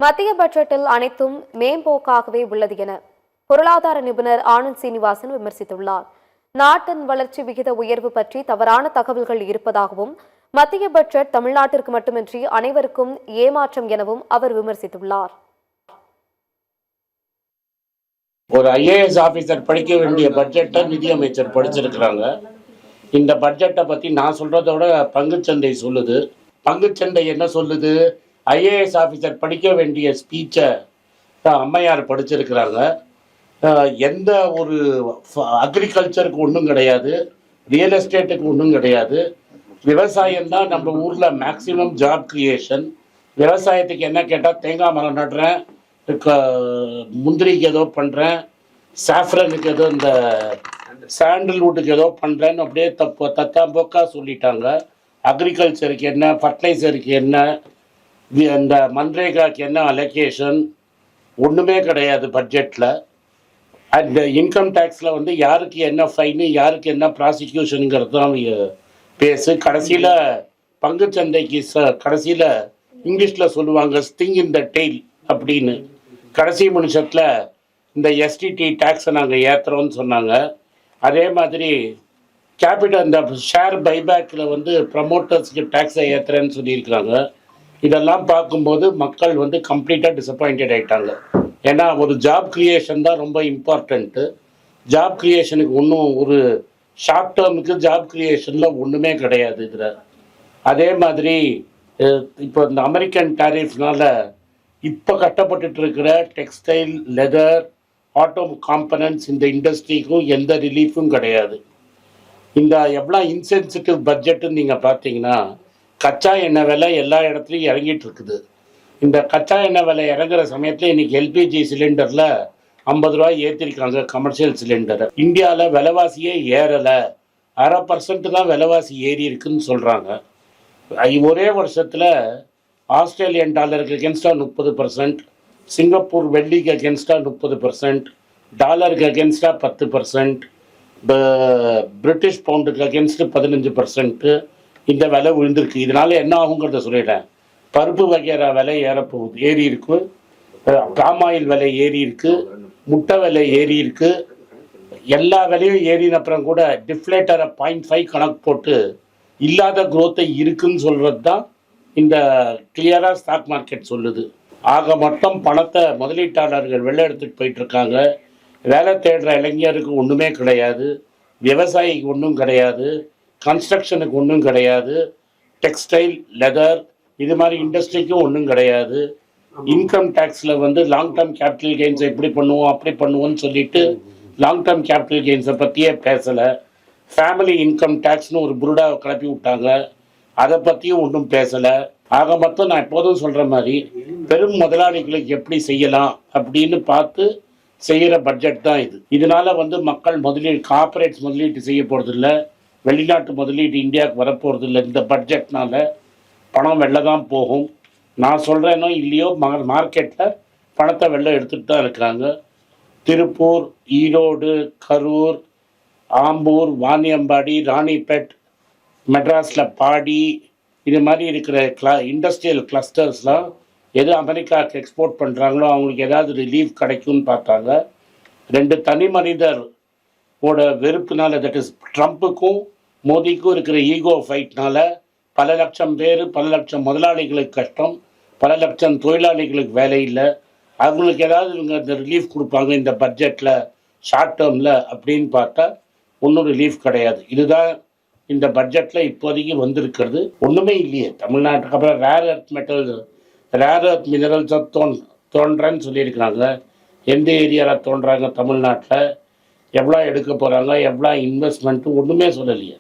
மத்திய பட்ஜெட்டில் அனைத்தும் மேம்போக்காகவே உள்ளது என பொருளாதார நிபுணர் ஆனந்த் சீனிவாசன் விமர்சித்துள்ளார். நாட்டின் வளர்ச்சி விகித உயர்வு பற்றி தவறான தகவல்கள் இருப்பதாகவும், மத்திய பட்ஜெட் தமிழ்நாட்டிற்கு மட்டுமின்றி அனைவருக்கும் ஏமாற்றம் எனவும் அவர் விமர்சித்துள்ளார். ஒரு ஐஏஎஸ் ஆபீசர் படிக்க வேண்டிய பட்ஜெட்டை நிதியமைச்சர் படிச்சிருக்கிறாங்க. இந்த பட்ஜெட்டை பற்றி நான் சொல்கிறதோட பங்குச்சந்தை சொல்லுது. பங்குச்சந்தை என்ன சொல்லுது? ஐஏஎஸ் ஆஃபீஸர் படிக்க வேண்டிய ஸ்பீச்சை அம்மையார் படிச்சிருக்கிறாங்க. எந்த ஒரு அக்ரிகல்ச்சருக்கு ஒன்றும் கிடையாது, ரியல் எஸ்டேட்டுக்கு ஒன்றும் கிடையாது. விவசாயம்தான் நம்ம ஊரில் மேக்சிமம் ஜாப் கிரியேஷன். விவசாயத்துக்கு என்ன கேட்டால் தேங்காய் மரம் நடுறேன், முந்திரிக்கு ஏதோ பண்ணுறேன், சாஃப்ரனுக்கு ஏதோ இந்த சாண்டில்வுட்டுக்கு ஏதோ பண்ணுறேன்னு அப்படியே தத்தாம்போக்கா சொல்லிட்டாங்க. அக்ரிகல்ச்சருக்கு என்ன, ஃபர்டிலைசருக்கு என்ன, இந்த மன்ரேகாக்கு என்ன அலோகேஷன், ஒன்றுமே கிடையாது பட்ஜெட்டில். அண்ட் இன்கம் டேக்ஸில் வந்து யாருக்கு என்ன ஃபைனு, யாருக்கு என்ன ப்ராசிக்யூஷனுங்கிறது தான் பேசு. கடைசியில் பங்குச்சந்தைக்கு கடைசியில் இங்கிலீஷில் சொல்லுவாங்க ஸ்டிங் இன் த டெய்ல் அப்படின்னு. கடைசி நிமிஷத்தில் இந்த எஸ்டிடி டேக்ஸை நாங்கள் ஏற்றுறோன்னு சொன்னாங்க. அதே மாதிரி கேபிட்டல் இந்த ஷேர் பைபேக்கில் வந்து ப்ரமோட்டர்ஸ்க்கு டேக்ஸை ஏற்றுறேன்னு சொல்லியிருக்கிறாங்க. இதெல்லாம் பார்க்கும்போது மக்கள் வந்து கம்ப்ளீட்டாக டிசப்பாயிண்டட் ஆகிட்டாங்க. ஏன்னா ஒரு ஜாப் கிரியேஷன் தான் ரொம்ப இம்பார்ட்டண்ட்டு. ஜாப் கிரியேஷனுக்கு ஒன்றும் ஒரு ஷார்ட் டேர்முக்கு ஜாப் கிரியேஷனில் ஒன்றுமே கிடையாது இதில். அதே மாதிரி இப்போ இந்த அமெரிக்கன் டேரிஃப்னால் இப்போ கட்டப்பட்டு இருக்கிற டெக்ஸ்டைல், லெதர், ஆட்டோ காம்பனன்ட்ஸ் இந்த இண்டஸ்ட்ரிக்கும் எந்த ரிலீஃபும் கிடையாது. இந்த எவ்வளோ இன்சென்சிட்டிவ் பட்ஜெட்டுன்னு நீங்கள் பார்த்தீங்கன்னா, கச்சா எண்ணெய் விலை எல்லா இடத்துலையும் இறங்கிட்டு இருக்குது. இந்த கச்சா எண்ணெய் விலை இறங்குற சமயத்தில் இன்றைக்கி எல்பிஜி சிலிண்டரில் 50 ரூபாய் ஏற்றிருக்காங்க கமர்ஷியல் சிலிண்டரை. இந்தியாவில் விலைவாசியே ஏறலை, 0.5% தான் விலைவாசி ஏறி இருக்குன்னு சொல்கிறாங்க. ஒரே வருஷத்தில் ஆஸ்திரேலியன் டாலருக்கு அகேன்ஸ்டாக 30%, சிங்கப்பூர் வெள்ளிக்கு அகேன்ஸ்டாக 30%, டாலருக்கு அகேன்ஸ்டாக 10%, பிரிட்டிஷ் பவுண்டுக்கு அகேன்ஸ்டு 15% இந்த விலை விழுந்திருக்கு. இதனால் என்ன ஆகுங்கிறத சொல்லிடுறேன். பருப்பு வகைற விலை ஏறப்போகுது, ஏறி இருக்கு. பாமாயில் விலை ஏறி இருக்கு, முட்டை விலை ஏறி இருக்கு. எல்லா விலையும் ஏறின அப்புறம் கூட டிஃப்ளேட்டரை 0.5 கணக்கு போட்டு இல்லாத குரோத்தை இருக்குன்னு சொல்கிறது தான் இந்த கிளியராக ஸ்டாக் மார்க்கெட் சொல்லுது. ஆக மொத்தம் பணத்தை முதலீட்டாளர்கள் வெளில எடுத்துகிட்டு போயிட்டுருக்காங்க. வேலை தேடுற இளைஞருக்கு ஒன்றுமே கிடையாது, விவசாயிக்கு ஒன்றும் கிடையாது, கன்ஸ்ட்ரக்ஷனுக்கு ஒன்றும் கிடையாது, டெக்ஸ்டைல், லெதர் இது மாதிரி இண்டஸ்ட்ரிக்கும் ஒன்றும் கிடையாது. இன்கம் டேக்ஸில் வந்து லாங் டேர்ம் கேபிட்டல் கெயின்ஸை இப்படி பண்ணுவோம் அப்படி பண்ணுவோன்னு சொல்லிட்டு லாங் டேர்ம் கேபிட்டல் கெயின்ஸை பற்றியே பேசலை. ஃபேமிலி இன்கம் டேக்ஸ்னு ஒரு புருடாவை கிளப்பி விட்டாங்க, அதை பற்றியும் ஒன்றும் பேசலை. ஆக மொத்தம் நான் எப்போதும் சொல்கிற மாதிரி பெரும் முதலாளிகளுக்கு எப்படி செய்யலாம் அப்படின்னு பார்த்து செய்கிற பட்ஜெட் தான் இது. இதனால் வந்து மக்கள் முதலீடு, கார்பரேட்ஸ் முதலீட்டு செய்ய போகிறதில்ல, வெளிநாட்டு முதலீடு இந்தியாவுக்கு வரப்போகிறதில்ல. இந்த பட்ஜெட்னால் பணம் வெளில தான் போகும். நான் சொல்கிறேனோ இல்லையோ மார்க்கெட்டில் பணத்தை வெளில எடுத்துகிட்டு தான் இருக்கிறாங்க. திருப்பூர், ஈரோடு, கரூர், ஆம்பூர், வாணியம்பாடி, ராணிப்பேட், மெட்ராஸில் பாடி இது மாதிரி இருக்கிற இண்டஸ்ட்ரியல் கிளஸ்டர்ஸ்லாம் எது அமெரிக்காவுக்கு எக்ஸ்போர்ட் பண்ணுறாங்களோ அவங்களுக்கு ஏதாவது ரிலீஃப் கிடைக்கும்னு பார்த்தாங்க. 2 தனி மனிதரோட வெறுப்புனால, தட் இஸ் ட்ரம்ப்புக்கும் மோடிக்கும் இருக்கிற ஈகோ ஃபைட்னால பல லட்சம் பேர், பல லட்சம் முதலாளிகளுக்கு கஷ்டம், பல லட்சம் தொழிலாளிகளுக்கு வேலை இல்லை. அவங்களுக்கு ஏதாவது இவங்க இந்த ரிலீஃப் கொடுப்பாங்க இந்த பட்ஜெட்டில் ஷார்ட் டேர்மில் அப்படின்னு பார்த்தா ஒன்றும் ரிலீஃப் கிடையாது. இதுதான் இந்த பட்ஜெட்டில் இப்போதைக்கு வந்திருக்கிறது. ஒன்றுமே இல்லையே. தமிழ்நாட்டுக்கு அப்புறம் ரேர் எர்த் மினரல்ஸை தோன்றேன்னு சொல்லியிருக்கிறாங்க. எந்த ஏரியாவில் தோன்றாங்க தமிழ்நாட்டில், எவ்வளோ எடுக்க போகிறாங்க, எவ்வளோ இன்வெஸ்ட்மெண்ட்டு, ஒன்றுமே சொல்லலையே.